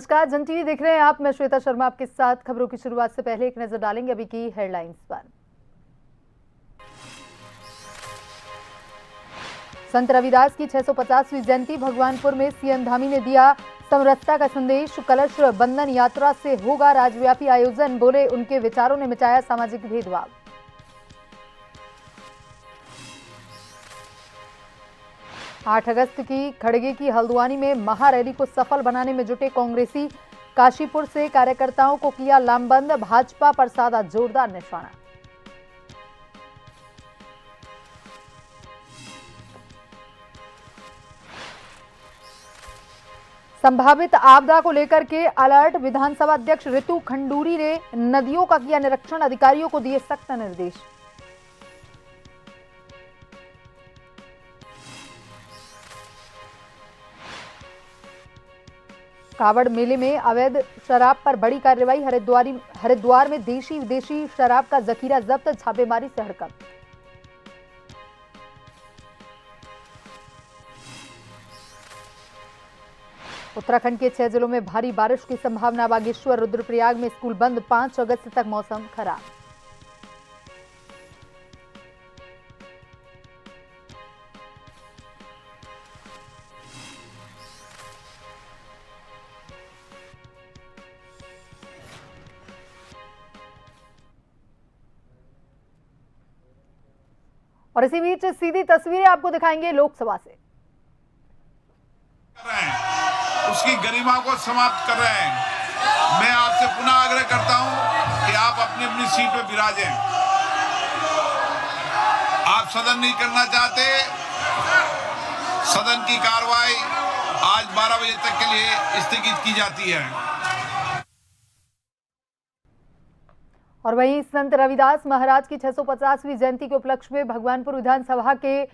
नमस्कार, जन टीवी देख रहे हैं आप। मैं श्वेता शर्मा आपके साथ। खबरों की शुरुआत से पहले एक नजर डालेंगे अभी की हेडलाइंस पर। संत रविदास की 650वीं जयंती, भगवानपुर में सीएम धामी ने दिया समरसता का संदेश। कलश बंधन यात्रा से होगा राज्यव्यापी आयोजन, बोले उनके विचारों ने मिटाया सामाजिक भेदभाव। आठ अगस्त की खड़गे की हल्द्वानी में महारैली को सफल बनाने में जुटे कांग्रेसी। काशीपुर से कार्यकर्ताओं को किया लामबंद, भाजपा पर साधा जोरदार निशाना। संभावित आपदा को लेकर के अलर्ट, विधानसभा अध्यक्ष ऋतु खंडूरी ने नदियों का किया निरीक्षण, अधिकारियों को दिए सख्त निर्देश। कावड़ मेले में अवैध शराब पर बड़ी कार्रवाई, हरिद्वार में देशी विदेशी शराब का जखीरा जब्त, छापेमारी से हड़कंप। उत्तराखंड के 6 जिलों में भारी बारिश की संभावना, बागेश्वर रुद्रप्रयाग में स्कूल बंद, 5 अगस्त तक मौसम खराब। और इसी बीच सीधी तस्वीरें आपको दिखाएंगे लोकसभा से। उसकी गरिमा को समाप्त कर रहे हैं। मैं आपसे पुनः आग्रह करता हूं कि आप अपनी अपनी सीट पर विराजें। आप सदन नहीं करना चाहते, सदन की कार्रवाई आज 12 बजे तक के लिए स्थगित की जाती है। और वहीं संत रविदास महाराज की 650वीं जयंती के उपलक्ष्य में भगवानपुर विधानसभा के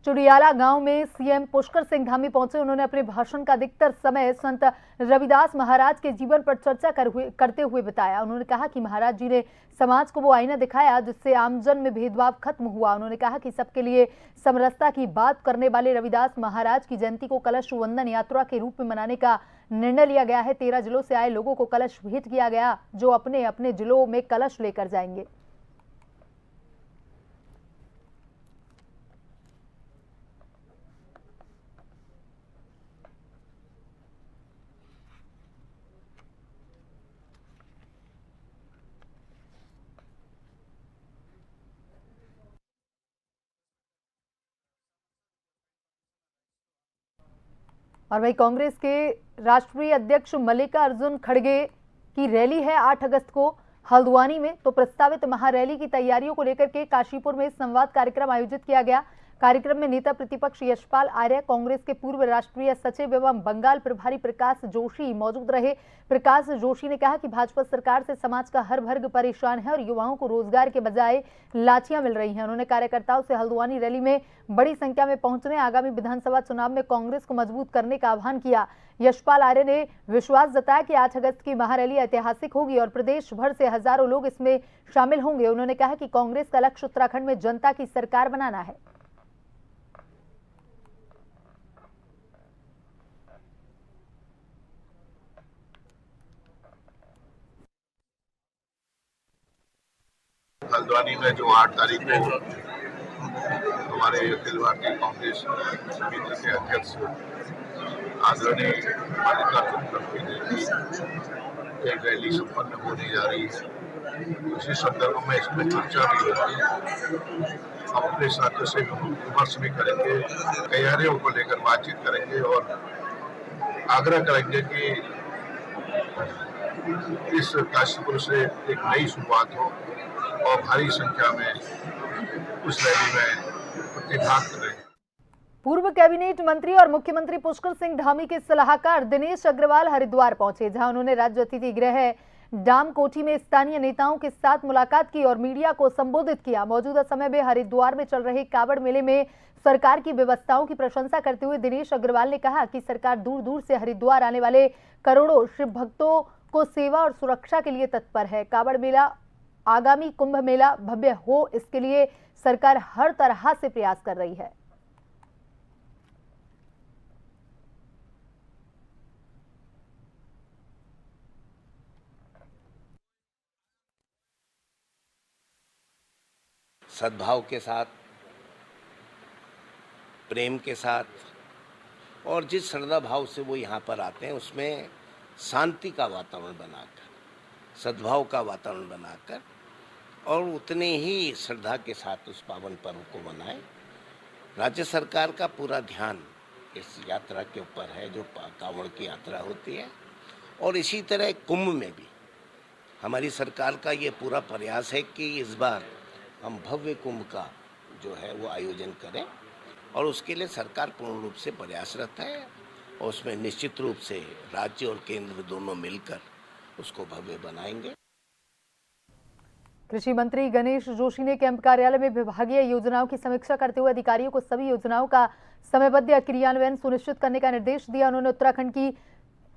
चुड़ियाला गांव में सीएम पुष्कर सिंह धामी पहुंचे। उन्होंने अपने भाषण का अधिकतर समय संत रविदास महाराज के जीवन पर चर्चा करते हुए बताया। उन्होंने कहा कि महाराज जी ने समाज को वो आईना दिखाया जिससे आमजन में भेदभाव खत्म हुआ। उन्होंने कहा कि सबके लिए समरसता की बात करने वाले रविदास महाराज की जयंती को कलश वंदन यात्रा के रूप में मनाने का निर्णय लिया गया है। 13 जिलों से आए लोगों को कलश भेंट किया गया, जो अपने अपने जिलों में कलश लेकर जाएंगे। और वही कांग्रेस के राष्ट्रीय अध्यक्ष मल्लिकार्जुन खड़गे की रैली है 8 अगस्त को हल्द्वानी में। तो प्रस्तावित महारैली की तैयारियों को लेकर के काशीपुर में संवाद कार्यक्रम आयोजित किया गया। कार्यक्रम में नेता प्रतिपक्ष यशपाल आर्य, कांग्रेस के पूर्व राष्ट्रीय सचिव एवं बंगाल प्रभारी प्रकाश जोशी मौजूद रहे। प्रकाश जोशी ने कहा कि भाजपा सरकार से समाज का हर वर्ग परेशान है और युवाओं को रोजगार के बजाय लाठियां मिल रही हैं। उन्होंने कार्यकर्ताओं से हल्द्वानी रैली में बड़ी संख्या में पहुंचने, आगामी विधानसभा चुनाव में कांग्रेस को मजबूत करने का आह्वान किया। यशपाल आर्य ने विश्वास जताया कि 8 अगस्त की महारैली ऐतिहासिक होगी और प्रदेश भर से हजारों लोग इसमें शामिल होंगे। उन्होंने कहा कि कांग्रेस का लक्ष्य उत्तराखंड में जनता की सरकार बनाना है। हल्द्वानी में जो 8 तारीख को हमारे अखिल भारतीय कांग्रेस समिति के अध्यक्ष आदरणीय मल्लिकार्जुन खड़गे जी की एक रैली संपन्न होने जा रही है। उसी संदर्भ में इसमें चर्चा भी होगी। हम अपने साथियों से विमर्श भी करेंगे, तैयारियों को लेकर बातचीत करेंगे और आग्रह करेंगे कि इस काशीपुर से एक नई शुरुआत हो और भारी संख्या में उस रैली में प्रतिभाग करें। पूर्व कैबिनेट मंत्री और मुख्यमंत्री पुष्कर सिंह धामी के सलाहकार दिनेश अग्रवाल हरिद्वार पहुंचे, जहां उन्होंने राज्य अतिथि गृह डाम कोठी में स्थानीय नेताओं के साथ मुलाकात की और मीडिया को संबोधित किया। मौजूदा समय में हरिद्वार में चल रहे कावड़ मेले में सरकार की व्यवस्थाओं की प्रशंसा करते हुए दिनेश अग्रवाल ने कहा कि सरकार दूर दूर से हरिद्वार आने वाले करोड़ों शिव भक्तों को सेवा और सुरक्षा के लिए तत्पर है। कावड़ मेला, आगामी कुंभ मेला भव्य हो, इसके लिए सरकार हर तरह से प्रयास कर रही है। सद्भाव के साथ, प्रेम के साथ और जिस श्रद्धा भाव से वो यहाँ पर आते हैं उसमें शांति का वातावरण बनाकर, सद्भाव का वातावरण बनाकर और उतने ही श्रद्धा के साथ उस पावन पर्व को मनाएं। राज्य सरकार का पूरा ध्यान इस यात्रा के ऊपर है जो कांवड़ की यात्रा होती है, और इसी तरह कुंभ में भी हमारी सरकार का ये पूरा प्रयास है कि इस बार हम भव्य कुंभ का जो है वो आयोजन करें, और उसके लिए सरकार पूर्ण रूप से प्रयासरत है और उसमें निश्चित रूप से राज्य और केंद्र दोनों मिलकर उसको भव्य बनाएंगे। कृषि मंत्री गणेश जोशी ने कैंप कार्यालय में विभागीय योजनाओं की समीक्षा करते हुए अधिकारियों को सभी योजनाओं का समयबद्ध क्रियान्वयन सुनिश्चित करने का निर्देश दिया। उन्होंने उत्तराखंड की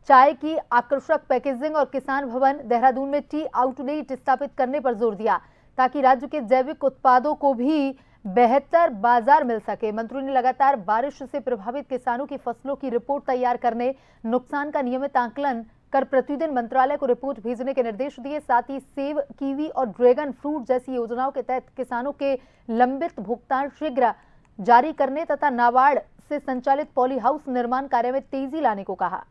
चाय की आकर्षक पैकेजिंग और किसान भवन देहरादून में टी आउटलेट स्थापित करने पर जोर दिया ताकि राज्य के जैविक उत्पादों को भी बेहतर बाजार मिल सके। मंत्री ने लगातार बारिश से प्रभावित किसानों की फसलों की रिपोर्ट तैयार करने, नुकसान का नियमित आकलन कर प्रतिदिन मंत्रालय को रिपोर्ट भेजने के निर्देश दिए। साथ ही सेब, कीवी और ड्रैगन फ्रूट जैसी योजनाओं के तहत किसानों के लंबित भुगतान शीघ्र जारी करने तथा नाबार्ड से संचालित पॉली हाउस निर्माण कार्य में तेजी लाने को कहा।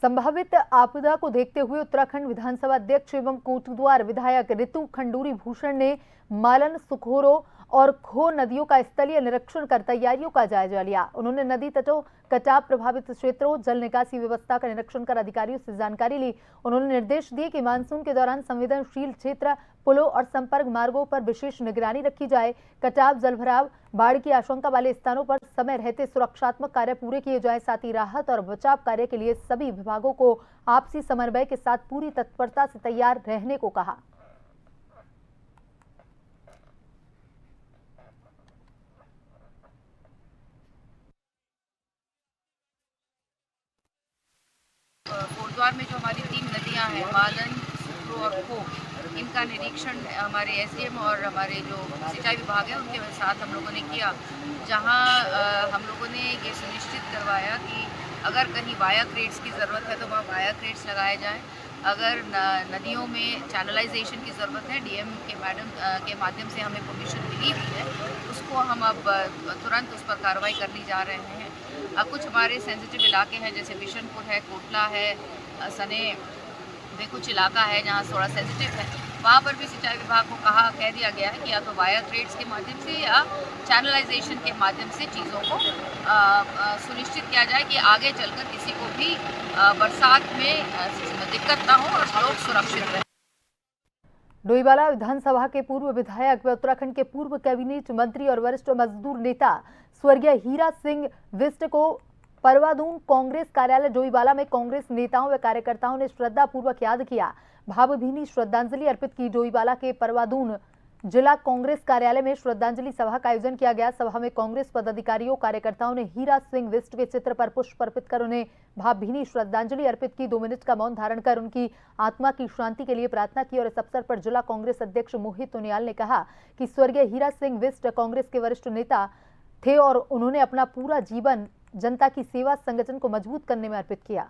संभावित आपदा को देखते हुए उत्तराखंड विधानसभा अध्यक्ष एवं कोटद्वार विधायक रितु खंडूरी भूषण ने मालन, सुखोरो और खो नदियों का स्थलीय निरीक्षण कर तैयारियों का जायजा लिया। उन्होंने नदी तटों, कटाव प्रभावित क्षेत्रों, जल निकासी व्यवस्था का निरीक्षण कर अधिकारियों से जानकारी ली। उन्होंने निर्देश दिए कि मानसून के दौरान संवेदनशील क्षेत्र, पुलों और संपर्क मार्गों पर विशेष निगरानी रखी जाए। कटाव, जलभराव, बाढ़ की आशंका वाले स्थानों पर समय रहते सुरक्षात्मक कार्य पूरे किए जाए। साथ ही राहत और बचाव कार्य के लिए सभी विभागों को आपसी समन्वय के साथ पूरी तत्परता से तैयार रहने को कहा। कोटद्वार में जो हमारी 3 नदियां हैं, मालन, सुखरो और खो, इनका निरीक्षण हमारे एसडीएम और हमारे जो सिंचाई विभाग है उनके साथ हम लोगों ने किया, जहां हम लोगों ने ये सुनिश्चित करवाया कि अगर कहीं वाया क्रेट्स की ज़रूरत है तो वहाँ वाया क्रेट्स लगाए जाएं। अगर नदियों में चैनलाइजेशन की ज़रूरत है, डीएम के मैडम के माध्यम से हमें परमिशन मिली हुई है, उसको हम अब तुरंत उस पर कार्रवाई करने जा रहे हैं। कुछ हमारे सेंसिटिव इलाके हैं जैसे बिशनपुर है, कोटला है, सने में कुछ इलाका है जहाँ थोड़ा सेंसिटिव है, वहाँ पर भी सिंचाई विभाग को कह दिया गया है कि या तो वाया क्रेट्स के माध्यम से या चैनलाइजेशन के माध्यम से चीज़ों को सुनिश्चित किया जाए कि आगे चलकर किसी को भी बरसात में दिक्कत ना हो और लोग सुरक्षित रहें। डोईवाला विधानसभा के पूर्व विधायक व उत्तराखंड के पूर्व कैबिनेट मंत्री और वरिष्ठ मजदूर नेता स्वर्गीय हीरा सिंह विष्ट को परवादून कांग्रेस कार्यालय डोईवाला में कांग्रेस नेताओं व कार्यकर्ताओं ने श्रद्धापूर्वक याद किया। भावभीनी श्रद्धांजलि अर्पित की। डोईवाला के परवादून जिला कांग्रेस कार्यालय में श्रद्धांजलि सभा का आयोजन किया गया। सभा में कांग्रेस पदाधिकारियों, कार्यकर्ताओं ने हीरा सिंह विष्ट के चित्र पर पुष्प अर्पित कर उन्हें भावभीनी श्रद्धांजलि अर्पित की। 2 मिनट का मौन धारण कर उनकी आत्मा की शांति के लिए प्रार्थना की। और इस अवसर पर जिला कांग्रेस अध्यक्ष मोहित उनियाल ने कहा कि स्वर्गीय हीरा सिंह विष्ट कांग्रेस के वरिष्ठ नेता थे और उन्होंने अपना पूरा जीवन जनता की सेवा, संगठन को मजबूत करने में अर्पित किया।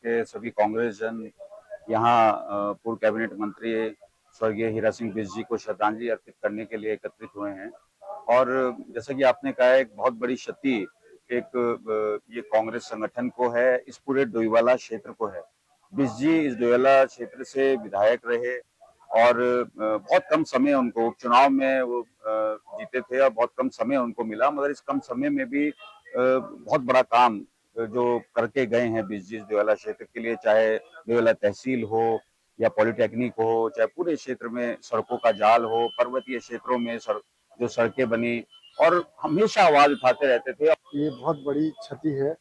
के सभी कांग्रेस जन यहाँ पूर्व कैबिनेट मंत्री स्वर्गीय हीरा सिंह विष्ट जी को श्रद्धांजलि अर्पित करने के लिए एकत्रित हुए हैं। और जैसा कि आपने कहा, एक बहुत बड़ी क्षति ये कांग्रेस संगठन को है, इस पूरे डोईवाला क्षेत्र को है। विष्ट जी इस डोईवाला क्षेत्र से विधायक रहे और बहुत कम समय उनको चुनाव में वो जीते थे और बहुत कम समय उनको मिला, मगर इस कम समय में भी बहुत बड़ा काम जो करके गए हैं विष्ट जी इस डोईवाला क्षेत्र के लिए, चाहे डोईवाला तहसील हो या पॉलिटेक्निक हो, चाहे पूरे क्षेत्र में सड़कों का जाल हो, पर्वतीय क्षेत्रों में जो सड़कें बनी, और हमेशा आवाज उठाते रहते थे। ये बहुत बड़ी क्षति है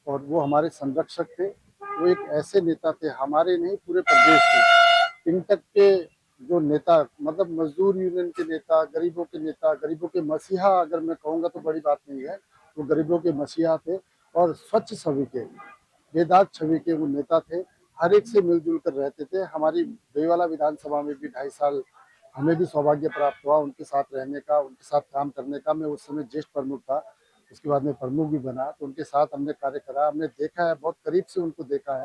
और वो हमारे संरक्षक थे। वो एक ऐसे नेता थे, हमारे नहीं पूरे प्रदेश के, इंटक के जो नेता, मतलब मजदूर यूनियन के नेता, गरीबों के मसीहा, अगर मैं कहूँगा तो बड़ी बात नहीं है। वो गरीबों के मसीहा थे और स्वच्छ छवि के, बेदाग छवि के वो नेता थे। हर एक से मिलजुल कर रहते थे। हमारी डोईवाला विधानसभा में भी 2.5 साल हमें भी सौभाग्य प्राप्त हुआ उनके साथ रहने का, उनके साथ काम करने का। मैं उस समय ज्येष्ठ प्रमुख था, उसके बाद में प्रमुख भी बना, तो उनके साथ हमने कार्य करा, हमने देखा है, बहुत करीब से उनको देखा है।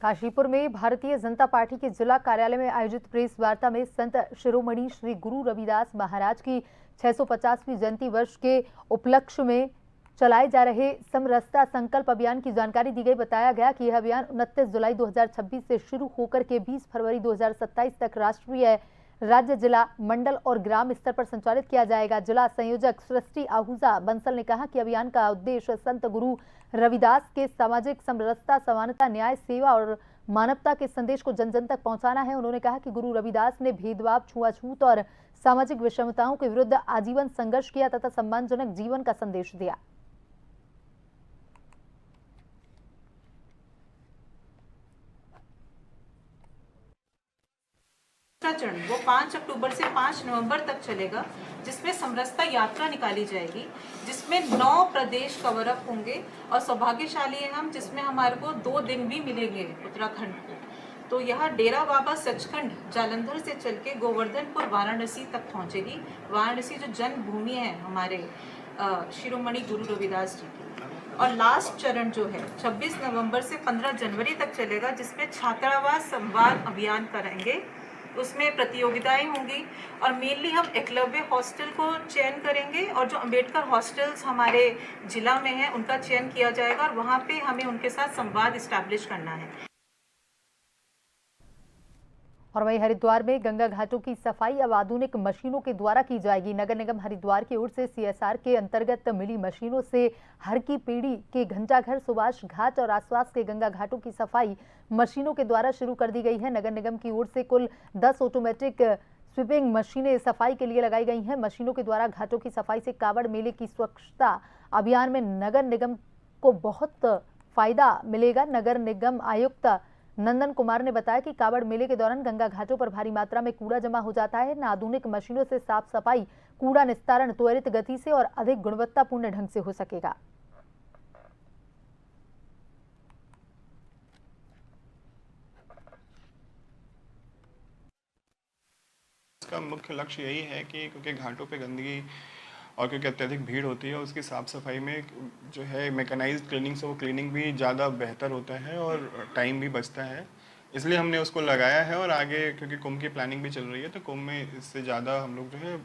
काशीपुर में भारतीय जनता पार्टी के जिला कार्यालय में आयोजित प्रेस वार्ता में संत शिरोमणि श्री गुरु रविदास महाराज की 650वीं जयंती वर्ष के उपलक्ष्य में चलाए जा रहे समरसता संकल्प अभियान की जानकारी दी गई। बताया गया कि यह अभियान 29 जुलाई 2026 से शुरू होकर के 20 फरवरी 2027 तक राष्ट्रीय, राज्य, जिला, मंडल और ग्राम स्तर पर संचालित किया जाएगा। जिला संयोजक सृष्टि आहूजा बंसल ने कहा कि अभियान का उद्देश्य संत गुरु रविदास के सामाजिक समरसता, समानता, न्याय, सेवा और मानवता के संदेश को जन जन तक पहुंचाना है। उन्होंने कहा कि गुरु रविदास ने भेदभाव, छुआछूत और सामाजिक विषमताओं के विरुद्ध आजीवन संघर्ष किया तथा सम्मानजनक जीवन का संदेश दिया। चरण वो 5 अक्टूबर से 5 नवंबर तक चलेगा, जिसमें समरसता यात्रा निकाली जाएगी, जिसमें 9 प्रदेश कवर अप होंगे और सौभाग्यशाली हैं हम जिसमें हमारे को 2 दिन भी मिलेंगे उत्तराखंड को। तो यह डेरा बाबा सचखंड जालंधर से चल के गोवर्धनपुर वाराणसी तक पहुंचेगी। वाराणसी जो जन्मभूमि है हमारे शिरोमणि गुरु रविदास जी की। और लास्ट चरण जो है 26 नवंबर से 15 जनवरी तक चलेगा, जिसमें छात्रावास संवाद अभियान करेंगे। उसमें प्रतियोगिताएं होंगी और मेनली हम एकलव्य हॉस्टल को चयन करेंगे और जो अंबेडकर हॉस्टल्स हमारे जिला में हैं उनका चयन किया जाएगा और वहाँ पे हमें उनके साथ संवाद इस्टेब्लिश करना है। और वहीं हरिद्वार में गंगा घाटों की सफाई अब आधुनिक मशीनों के द्वारा की जाएगी। नगर निगम हरिद्वार की ओर से CSR के अंतर्गत मिली मशीनों से हर की पेड़ी के घंटाघर, सुभाष घाट और आसपास के गंगा घाटों की सफाई मशीनों के द्वारा शुरू कर दी गई है। नगर निगम की ओर से कुल 10 ऑटोमेटिक स्वीपिंग मशीनें सफाई के लिए लगाई गई हैं। मशीनों के द्वारा घाटों की सफाई से कावड़ मेले की स्वच्छता अभियान में नगर निगम को बहुत फायदा मिलेगा। नगर निगम आयुक्त नंदन कुमार ने बताया कि कावड़ मेले के दौरान गंगा घाटों पर भारी मात्रा में कूड़ा जमा हो जाता है। आधुनिक मशीनों से साफ सफाई, कूड़ा निस्तारण त्वरित गति से और अधिक गुणवत्तापूर्ण ढंग से हो सकेगा। इसका मुख्य लक्ष्य यही है कि क्योंकि घाटों पे गंदगी और क्योंकि अत्यधिक भीड़ होती है, उसकी साफ़ सफाई में जो है मैकेनाइज्ड क्लीनिंग से वो क्लीनिंग भी ज़्यादा बेहतर होता है और टाइम भी बचता है। इसलिए हमने उसको लगाया है और आगे क्योंकि कुंभ की प्लानिंग भी चल रही है तो कुंभ में इससे ज़्यादा हम लोग जो है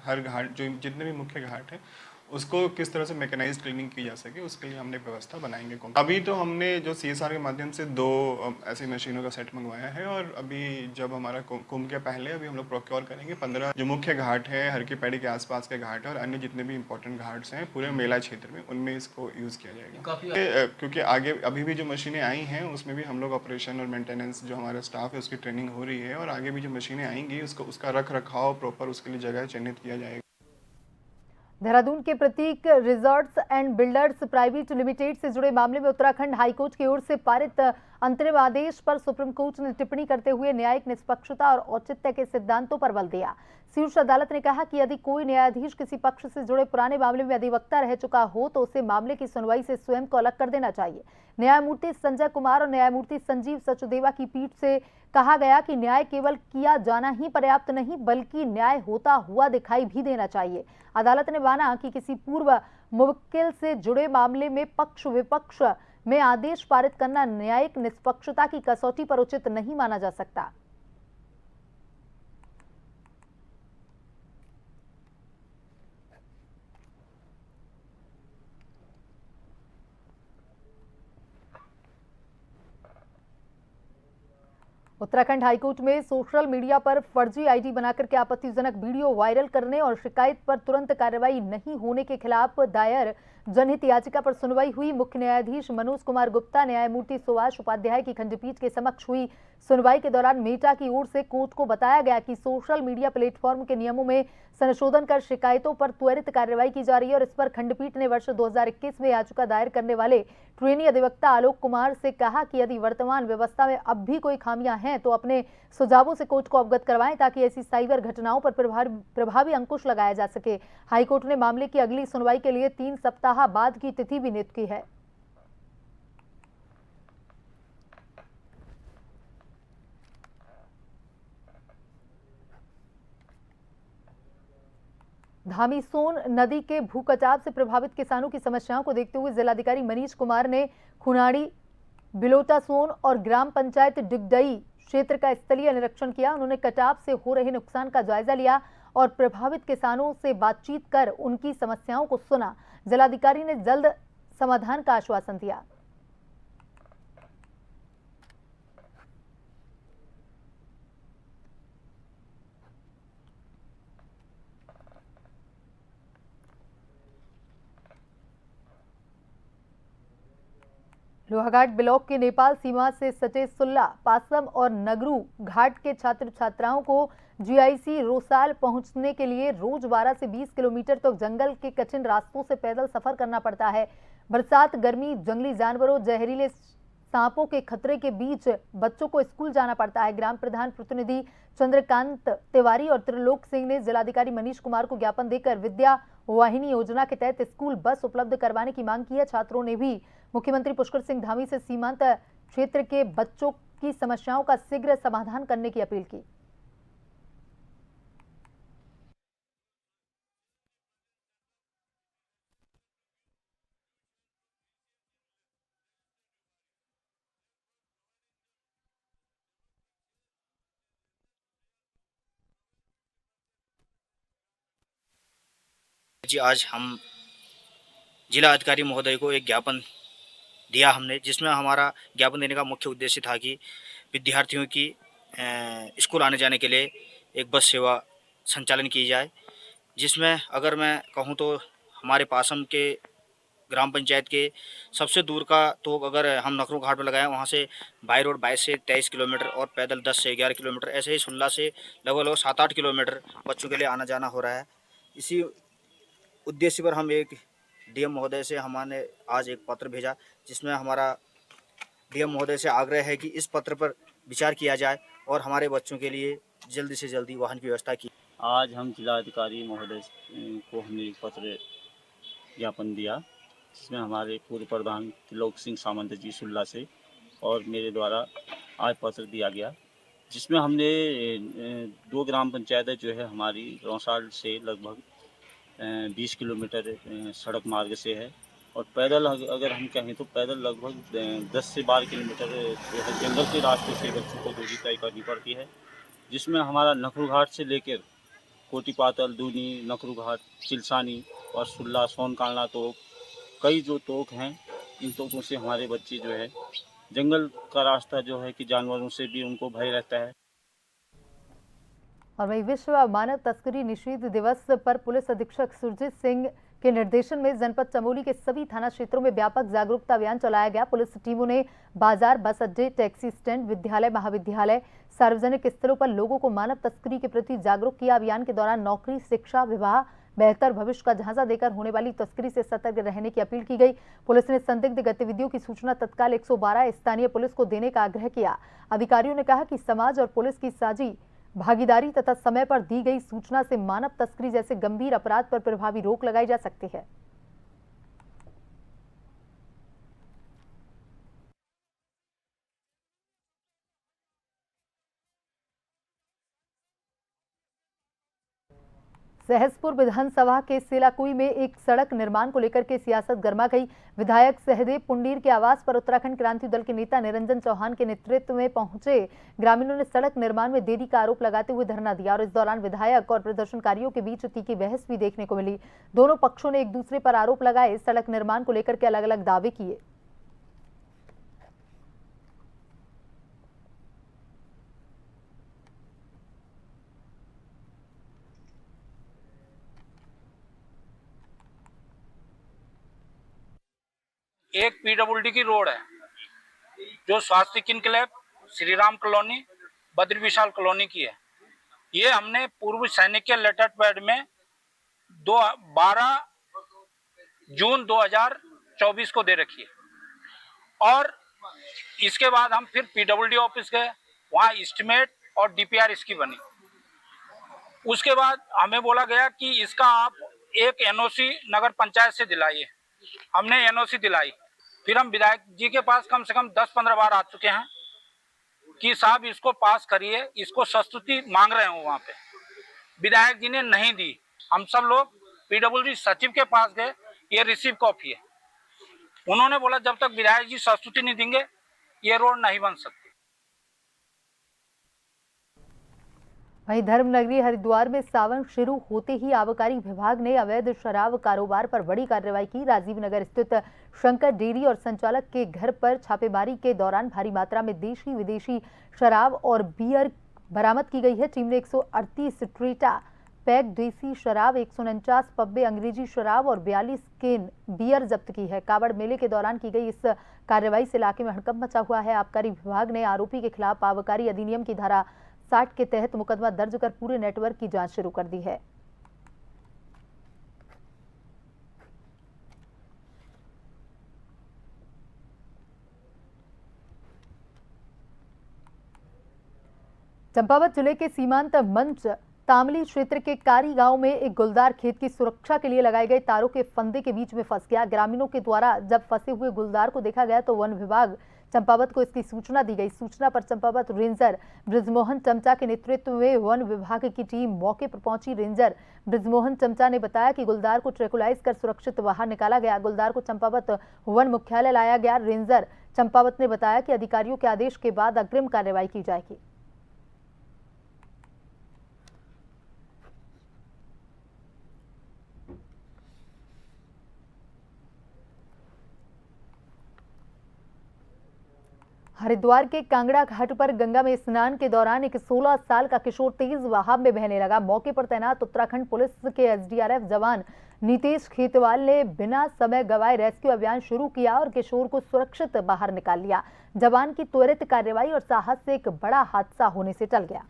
हर घाट जो जितने भी मुख्य घाट हैं उसको किस तरह से मैकेनाइज्ड क्लीनिंग की जा सके उसके लिए हमने व्यवस्था बनाएंगे। अभी तो हमने जो CSR के माध्यम से 2 ऐसी मशीनों का सेट मंगवाया है और अभी जब हमारा कुंभ के पहले अभी हम लोग प्रोक्योर करेंगे 15 जो मुख्य घाट है, हर की पैड़ी के आसपास के घाट है और अन्य जितने भी इंपॉर्टेंट घाट्स हैं पूरे मेला क्षेत्र में, उनमें इसको यूज़ किया जाएगा। क्योंकि आगे अभी भी जो मशीनें आई हैं उसमें भी हम लोग ऑपरेशन और मेंटेनेंस जो हमारा स्टाफ है उसकी ट्रेनिंग हो रही है और आगे भी जो मशीनें आएंगी उसका रख रखाव प्रॉपर उसके लिए जगह चिन्हित किया जाएगा। देहरादून के Prateek resorts and builders private limited से जुड़े मामले में उत्तराखंड हाईकोर्ट की ओर से पारित अंतरिम आदेश पर सुप्रीम कोर्ट ने टिप्पणी करते हुए न्यायिक निष्पक्षता और औचित्य के सिद्धांतों पर बल दिया। शीर्ष अदालत ने कहा कि यदि कोई न्यायाधीश किसी पक्ष से जुड़े पुराने मामले में अधिवक्ता रह चुका हो तो उसे मामले की सुनवाई से स्वयं को अलग कर देना चाहिए। न्यायमूर्ति संजय कुमार और न्यायमूर्ति संजीव सचदेवा की पीठ से कहा गया कि न्याय केवल किया जाना ही पर्याप्त नहीं बल्कि न्याय होता हुआ दिखाई भी देना चाहिए। अदालत ने माना कि किसी पूर्व मुवक्किल से जुड़े मामले में पक्ष विपक्ष में आदेश पारित करना न्यायिक निष्पक्षता की कसौटी पर उचित नहीं माना जा सकता। उत्तराखंड हाईकोर्ट में सोशल मीडिया पर फर्जी आईडी बनाकर के आपत्तिजनक वीडियो वायरल करने और शिकायत पर तुरंत कार्रवाई नहीं होने के खिलाफ दायर जनहित याचिका पर सुनवाई हुई। मुख्य न्यायाधीश मनोज कुमार गुप्ता, न्यायमूर्ति सुभाष उपाध्याय की खंडपीठ के समक्ष हुई सुनवाई के दौरान मेटा की ओर से कोर्ट को बताया गया कि सोशल मीडिया प्लेटफॉर्म के नियमों में संशोधन कर शिकायतों पर त्वरित कार्रवाई की जा रही है और इस पर खंडपीठ ने वर्ष 2021 में याचिका दायर करने वाले ट्रेनी अधिवक्ता आलोक कुमार से कहा कि यदि वर्तमान व्यवस्था में अब भी कोई खामियां हैं तो अपने सुझावों से कोर्ट को अवगत करवाएं ताकि ऐसी साइबर घटनाओं पर प्रभावी अंकुश लगाया जा सके। हाईकोर्ट ने मामले की अगली सुनवाई के लिए 3 सप्ताह बाद की तिथि भी नियुक्त की है। धामी सोन नदी के भूकटाव से प्रभावित किसानों की समस्याओं को देखते हुए जिलाधिकारी मनीष कुमार ने खुनाड़ी, बिलोटा सोन और ग्राम पंचायत डिगडई क्षेत्र का स्थलीय निरीक्षण किया। उन्होंने कटाव से हो रहे नुकसान का जायजा लिया और प्रभावित किसानों से बातचीत कर उनकी समस्याओं को सुना। जिलाधिकारी ने जल्द समाधान का आश्वासन दिया। लोहाघाट ब्लॉक के नेपाल सीमा से सटे सुल्ला, पासम और नगरू घाट के छात्र छात्राओं को जीआईसी रोसाल पहुंचने के लिए रोज 12 से 20 किलोमीटर तक जंगल के कठिन रास्तों से पैदल सफर करना पड़ता है। बरसात, गर्मी, जंगली जानवरों, जहरीले सांपों के खतरे के बीच बच्चों को स्कूल जाना पड़ता है। ग्राम प्रधान प्रतिनिधि चंद्रकांत तिवारी और त्रिलोक सिंह ने जिलाधिकारी मनीष कुमार को ज्ञापन देकर विद्या वाहिनी योजना के तहत स्कूल बस उपलब्ध करवाने की मांग की है। छात्रों ने भी मुख्यमंत्री पुष्कर सिंह धामी से सीमांत क्षेत्र के बच्चों की समस्याओं का शीघ्र समाधान करने की अपील की। जी, आज हम जिला अधिकारी महोदय को एक ज्ञापन दिया हमने, जिसमें हमारा ज्ञापन देने का मुख्य उद्देश्य था कि विद्यार्थियों की स्कूल आने जाने के लिए एक बस सेवा संचालन की जाए, जिसमें अगर मैं कहूं तो हमारे पासम के ग्राम पंचायत के सबसे दूर का तो अगर हम नखरू घाट पर लगाएं, वहां से बाई रोड 22 से 23 किलोमीटर और पैदल 10 से 11 किलोमीटर, ऐसे ही सुल्ला से लगभग 7-8 किलोमीटर बच्चों के लिए आना जाना हो रहा है। इसी उद्देश्य पर हम एक डीएम महोदय से हमने आज एक पत्र भेजा, जिसमें हमारा डीएम महोदय से आग्रह है कि इस पत्र पर विचार किया जाए और हमारे बच्चों के लिए जल्दी से जल्दी वाहन की व्यवस्था की। आज हम जिलाधिकारी महोदय को हमने एक पत्र ज्ञापन दिया, जिसमें हमारे पूर्व प्रधान त्रिलोक सिंह सामंत जी सुल्ला से और मेरे द्वारा आज पत्र दिया गया, जिसमें हमने 2 ग्राम पंचायतें जो है हमारी रोसाल से लगभग 20 किलोमीटर सड़क मार्ग से है और पैदल अगर हम कहें तो पैदल लगभग 10 से 12 किलोमीटर जो है जंगल के रास्ते से बच्चों को दूरी तय करनी पड़ती है, जिसमें हमारा नखरू घाट से लेकर कोटी पातल, दूनी, नखरू घाट, चिलसानी और सुल्ला, सोनकालना तोक, कई जो तोक हैं, इन तोकों से हमारे बच्चे जो है जंगल का रास्ता जो है कि जानवरों से भी उनको भय रहता है। और वही विश्व मानव तस्करी निषेध दिवस पर पुलिस अधीक्षक सुरजीत सिंह के निर्देशन में जनपद चमोली के सभी थाना क्षेत्रों में व्यापक जागरूकता अभियान चलाया गया। पुलिस टीमों ने बाजार, बस अड्डे, टैक्सी स्टैंड, विद्यालय, महाविद्यालय, सार्वजनिक स्थलों पर लोगों को मानव तस्करी के प्रति जागरूक किया। अभियान के दौरान नौकरी, शिक्षा, विवाह, बेहतर भविष्य का झांसा देकर होने वाली तस्करी से सतर्क रहने की अपील की गई। पुलिस ने संदिग्ध गतिविधियों की सूचना तत्काल 112 स्थानीय पुलिस को देने का आग्रह किया। अधिकारियों ने कहा कि समाज और पुलिस की साझी भागीदारी तथा समय पर दी गई सूचना से मानव तस्करी जैसे गंभीर अपराध पर प्रभावी रोक लगाई जा सकती है। सहसपुर विधानसभा के सेलाकुई में एक सड़क निर्माण को लेकर के सियासत गर्मा गई। विधायक सहदेव पुंडीर के आवास पर उत्तराखंड क्रांति दल के नेता निरंजन चौहान के नेतृत्व में पहुंचे ग्रामीणों ने सड़क निर्माण में देरी का आरोप लगाते हुए धरना दिया और इस दौरान विधायक और प्रदर्शनकारियों के बीच तीखी बहस भी देखने को मिली। दोनों पक्षों ने एक दूसरे पर आरोप लगाए, सड़क निर्माण को लेकर के अलग अलग दावे किए। एक पीडब्ल्यूडी की रोड है जो स्वास्तिक enclave, Shri Ram colony, Badri Vishal colony की है। ये हमने पूर्व सैनिक के लेटर पैड में 12 जून 2024 को दे रखी है। और इसके बाद हम फिर पीडब्ल्यूडी ऑफिस गए, वहाँ एस्टीमेट और डीपीआर इसकी बनी। उसके बाद हमें बोला गया कि इसका आप एक एनओसी नगर पंचायत से दिलाइए। हमने एनओसी दिलाई। फिर हम विधायक जी के पास कम से कम 10-15 बार आ चुके हैं कि साहब इसको पास करिए, इसको संस्तुति मांग रहे हो। वहाँ पे विधायक जी ने नहीं दी। हम सब लोग पीडब्ल्यूडी सचिव के पास गए, ये रिसीव कॉपी है। उन्होंने बोला जब तक विधायक जी संस्तुति नहीं देंगे ये रोड नहीं बन सकती। वहीं धर्मनगरी हरिद्वार में सावन शुरू होते ही आबकारी विभाग ने अवैध शराब कारोबार पर बड़ी कार्रवाई की। राजीव नगर स्थित शंकर डेयरी और संचालक के घर पर छापेमारी के दौरान भारी मात्रा में देशी विदेशी शराब और बियर बरामद की गई है। टीम ने 138 ट्रीटा पैक देसी शराब, 149 पब्बे अंग्रेजी शराब और 42 केन बियर जब्त की है। कावड़ मेले के दौरान की गई इस कार्रवाई से इलाके में हड़कंप मचा हुआ है। आबकारी विभाग ने आरोपी के खिलाफ आबकारी अधिनियम की धारा 60 के तहत मुकदमा दर्ज कर पूरे नेटवर्क की जांच शुरू कर दी है। चंपावत जिले के सीमांत मंच तामली क्षेत्र के कारी गांव में एक गुलदार खेत की सुरक्षा के लिए लगाए गए तारों के फंदे के बीच में फंस गया। ग्रामीणों के द्वारा जब फंसे हुए गुलदार को देखा गया तो वन विभाग चंपावत को इसकी सूचना दी गई। सूचना पर चंपावत रेंजर ब्रिजमोहन चमचा के नेतृत्व में वन विभाग की टीम मौके पर पहुंची। रेंजर ब्रिजमोहन चमचा ने बताया कि गुलदार को ट्रैकुलाइज कर सुरक्षित बाहर निकाला गया। गुलदार को चंपावत वन मुख्यालय लाया गया। रेंजर चंपावत ने बताया कि अधिकारियों के आदेश के बाद अग्रिम कार्रवाई की जाएगी। हरिद्वार के कांगड़ा घाट पर गंगा में स्नान के दौरान एक 16 साल का किशोर तेज बहाव में बहने लगा। मौके पर तैनात उत्तराखंड पुलिस के एसडीआरएफ जवान नीतेश खेतवाल ने बिना समय गवाए रेस्क्यू अभियान शुरू किया और किशोर को सुरक्षित बाहर निकाल लिया। जवान की त्वरित कार्रवाई और साहस से एक बड़ा हादसा होने से टल गया।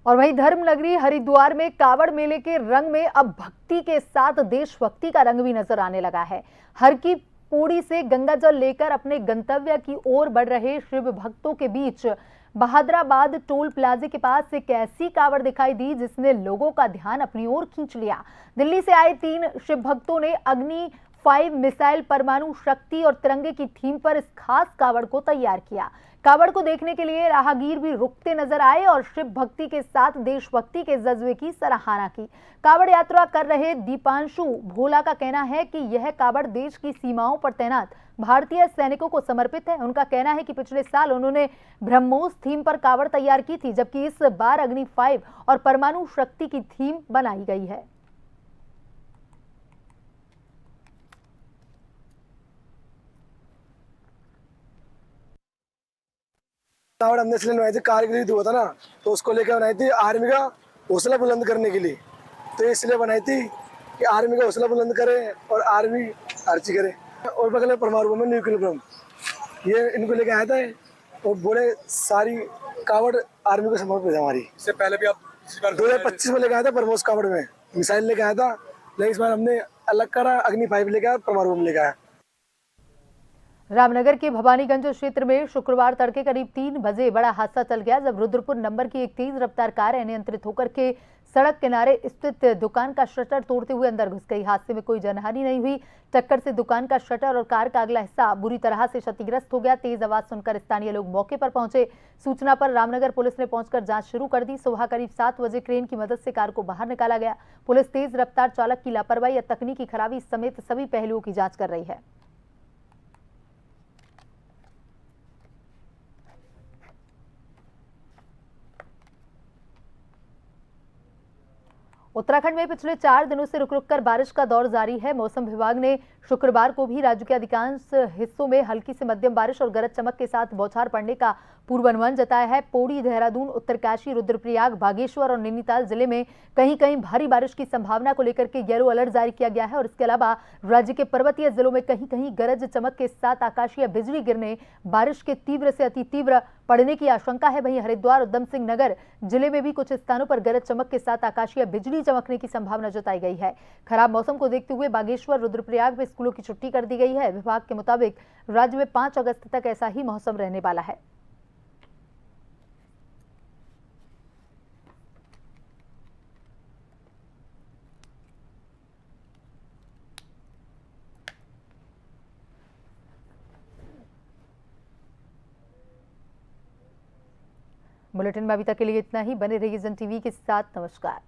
और वहीं धर्मनगरी हरिद्वार में कावड़ मेले के रंग में अब भक्ति के साथ देशभक्ति का रंग भी नजर आने लगा है। हर की पौड़ी से गंगा जल लेकर अपने गंतव्य की ओर बढ़ रहे शिव भक्तों के बीच बहादुराबाद टोल प्लाजे के पास एक ऐसी कावड़ दिखाई दी जिसने लोगों का ध्यान अपनी ओर खींच लिया। दिल्ली से आए 3 शिव भक्तों ने अग्नि 5 मिसाइल, परमाणु शक्ति और तिरंगे की थीम पर इस खास कावड़ को तैयार किया। कावड़ को देखने के लिए राहगीर भी रुकते नजर आए और शिव भक्ति के साथ देशभक्ति के जज्बे की सराहना की। कावड़ यात्रा कर रहे दीपांशु भोला का कहना है कि यह कावड़ देश की सीमाओं पर तैनात भारतीय सैनिकों को समर्पित है। उनका कहना है कि पिछले साल उन्होंने ब्रह्मोस थीम पर कावड़ तैयार की थी, जबकि इस बार अग्नि 5 और परमाणु शक्ति की थीम बनाई गई है। कावड़ हमने इसलिए बनाई थी, कारगिल हुआ था ना, तो उसको लेकर बनाई थी आर्मी का हौसला बुलंद करने के लिए। तो इसलिए बनाई थी कि आर्मी का हौसला बुलंद करे और आर्मी आर्ची करे। और बगल में परमाणु बम, न्यूक्लियर बम, ये इनको लेके आया था और बोले सारी कावड़ आर्मी को समर्पित है हमारी। इससे पहले भी आप 2025 में लेके आया था ब्रह्मोस कावड़ में मिसाइल लेके आया था, लेकिन इस बार हमने अलग करा, अग्नि 5 लेके आया, परमाणु बम लेके आया। रामनगर के भवानीगंज क्षेत्र में शुक्रवार तड़के करीब 3 बजे बड़ा हादसा चल गया जब रुद्रपुर नंबर की एक तेज रफ्तार कार अनियंत्रित होकर के सड़क किनारे स्थित दुकान का शटर तोड़ते हुए अंदर घुस गई। हादसे में कोई जनहानि नहीं हुई। टक्कर से दुकान का शटर और कार का अगला हिस्सा बुरी तरह से क्षतिग्रस्त हो गया। तेज आवाज सुनकर स्थानीय लोग मौके पर पहुंचे। सूचना पर रामनगर पुलिस ने पहुंचकर जांच शुरू कर दी। सुबह करीब 7 बजे क्रेन की मदद से कार को बाहर निकाला गया। पुलिस तेज रफ्तार चालक की लापरवाही या तकनीकी खराबी समेत सभी पहलुओं की जांच कर रही है। उत्तराखंड में पिछले 4 दिनों से रुक-रुक कर बारिश का दौर जारी है। मौसम विभाग ने शुक्रवार को भी राज्य के अधिकांश हिस्सों में हल्की से मध्यम बारिश और गरज चमक के साथ बौछार पड़ने का पूर्वानुमान जताया है। पौड़ी, देहरादून, उत्तरकाशी, रुद्रप्रयाग, बागेश्वर और नैनीताल जिले में कहीं कहीं भारी बारिश की संभावना को लेकर के येलो अलर्ट जारी किया गया है और इसके अलावा राज्य के पर्वतीय जिलों में कहीं कहीं गरज चमक के साथ आकाशीय बिजली गिरने, बारिश के तीव्र से अति तीव्र पड़ने की आशंका है। वहीं हरिद्वार, उधम सिंह नगर जिले में भी कुछ स्थानों पर गरज चमक के साथ आकाशीय बिजली चमकने की संभावना जताई गई है। खराब मौसम को देखते हुए बागेश्वर, रुद्रप्रयाग में स्कूलों की छुट्टी कर दी गई है। विभाग के मुताबिक राज्य में 5 अगस्त तक ऐसा ही मौसम रहने वाला है। बुलेटिन में अभी तक के लिए इतना ही। बने रहिए जन टीवी के साथ। नमस्कार।